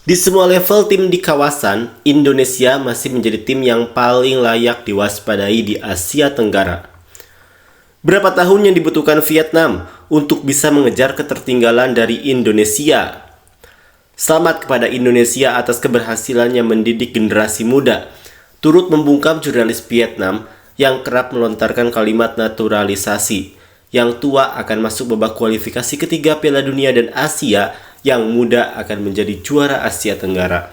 Di semua level tim di kawasan, Indonesia masih menjadi tim yang paling layak diwaspadai di Asia Tenggara. Berapa tahun yang dibutuhkan Vietnam untuk bisa mengejar ketertinggalan dari Indonesia? Selamat kepada Indonesia atas keberhasilannya mendidik generasi muda, turut membungkam jurnalis Vietnam yang kerap melontarkan kalimat naturalisasi. Yang tua akan masuk babak kualifikasi ketiga Piala Dunia dan Asia, yang muda akan menjadi juara Asia Tenggara.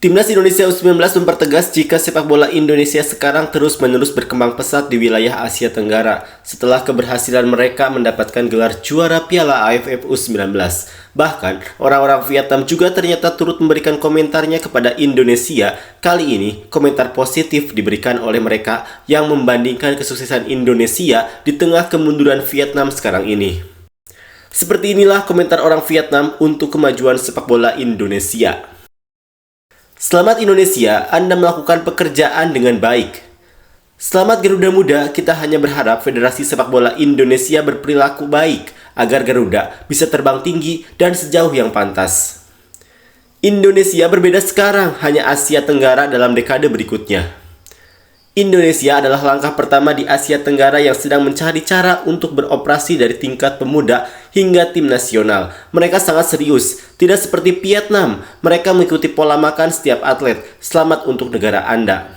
Timnas Indonesia U19 mempertegas jika sepak bola Indonesia sekarang terus-menerus berkembang pesat di wilayah Asia Tenggara setelah keberhasilan mereka mendapatkan gelar juara Piala AFF U19. Bahkan, orang-orang Vietnam juga ternyata turut memberikan komentarnya kepada Indonesia. Kali ini, komentar positif diberikan oleh mereka yang membandingkan kesuksesan Indonesia di tengah kemunduran Vietnam sekarang ini. Seperti inilah komentar orang Vietnam untuk kemajuan sepak bola Indonesia. Selamat Indonesia, Anda melakukan pekerjaan dengan baik. Selamat Garuda Muda, kita hanya berharap Federasi Sepak Bola Indonesia berperilaku baik agar Garuda bisa terbang tinggi dan sejauh yang pantas. Indonesia berbeda sekarang, hanya Asia Tenggara dalam dekade berikutnya. Indonesia adalah langkah pertama di Asia Tenggara yang sedang mencari cara untuk beroperasi dari tingkat pemuda hingga tim nasional. Mereka sangat serius, tidak seperti Vietnam. Mereka mengikuti pola makan setiap atlet. Selamat untuk negara Anda.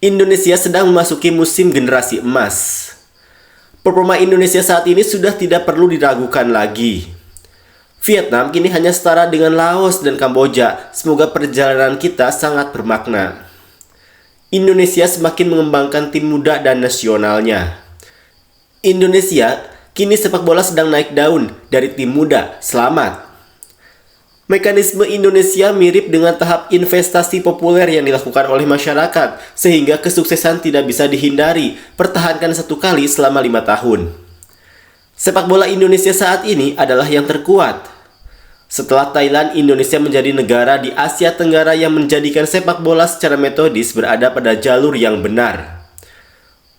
Indonesia sedang memasuki musim generasi emas. Performa Indonesia saat ini sudah tidak perlu diragukan lagi. Vietnam kini hanya setara dengan Laos dan Kamboja. Semoga perjalanan kita sangat bermakna. Indonesia semakin mengembangkan tim muda dan nasionalnya. Indonesia, kini sepak bola sedang naik daun dari tim muda. Selamat. Mekanisme Indonesia mirip dengan tahap investasi populer yang dilakukan oleh masyarakat, sehingga kesuksesan tidak bisa dihindari. Pertahankan satu kali selama 5 tahun. Sepak bola Indonesia saat ini adalah yang terkuat. Setelah Thailand, Indonesia menjadi negara di Asia Tenggara yang menjadikan sepak bola secara metodis berada pada jalur yang benar.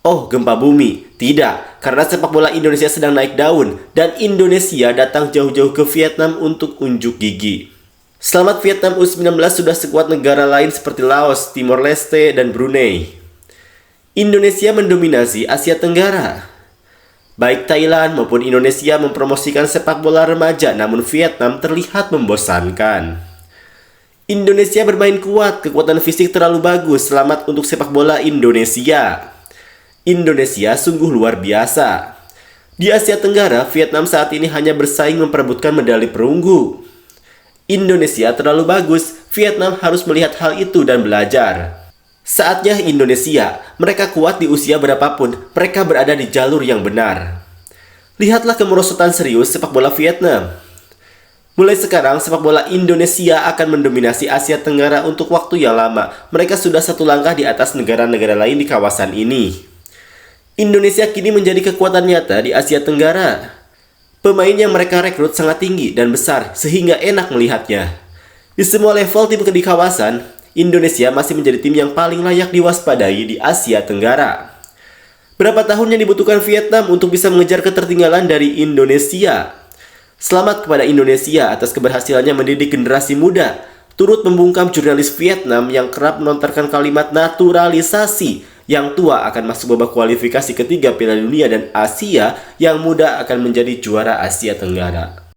Oh, gempa bumi? Tidak, karena sepak bola Indonesia sedang naik daun dan Indonesia datang jauh-jauh ke Vietnam untuk unjuk gigi. Selamat Vietnam U19 sudah sekuat negara lain seperti Laos, Timor Leste, dan Brunei. Indonesia mendominasi Asia Tenggara. Baik Thailand maupun Indonesia mempromosikan sepak bola remaja, namun Vietnam terlihat membosankan. Indonesia bermain kuat, kekuatan fisik terlalu bagus. Selamat untuk sepak bola Indonesia. Indonesia sungguh luar biasa. Di Asia Tenggara, Vietnam saat ini hanya bersaing memperebutkan medali perunggu. Indonesia terlalu bagus, Vietnam harus melihat hal itu dan belajar. Saatnya Indonesia, mereka kuat di usia berapapun, mereka berada di jalur yang benar. Lihatlah kemerosotan serius sepak bola Vietnam. Mulai sekarang, sepak bola Indonesia akan mendominasi Asia Tenggara untuk waktu yang lama. Mereka sudah satu langkah di atas negara-negara lain di kawasan ini. Indonesia kini menjadi kekuatan nyata di Asia Tenggara. Pemain yang mereka rekrut sangat tinggi dan besar, sehingga enak melihatnya. Di semua level tim di kawasan, Indonesia masih menjadi tim yang paling layak diwaspadai di Asia Tenggara. Berapa tahun yang dibutuhkan Vietnam untuk bisa mengejar ketertinggalan dari Indonesia? Selamat kepada Indonesia atas keberhasilannya mendidik generasi muda, turut membungkam jurnalis Vietnam yang kerap melontarkan kalimat naturalisasi. Yang tua akan masuk babak kualifikasi ketiga Piala Dunia dan Asia, yang muda akan menjadi juara Asia Tenggara.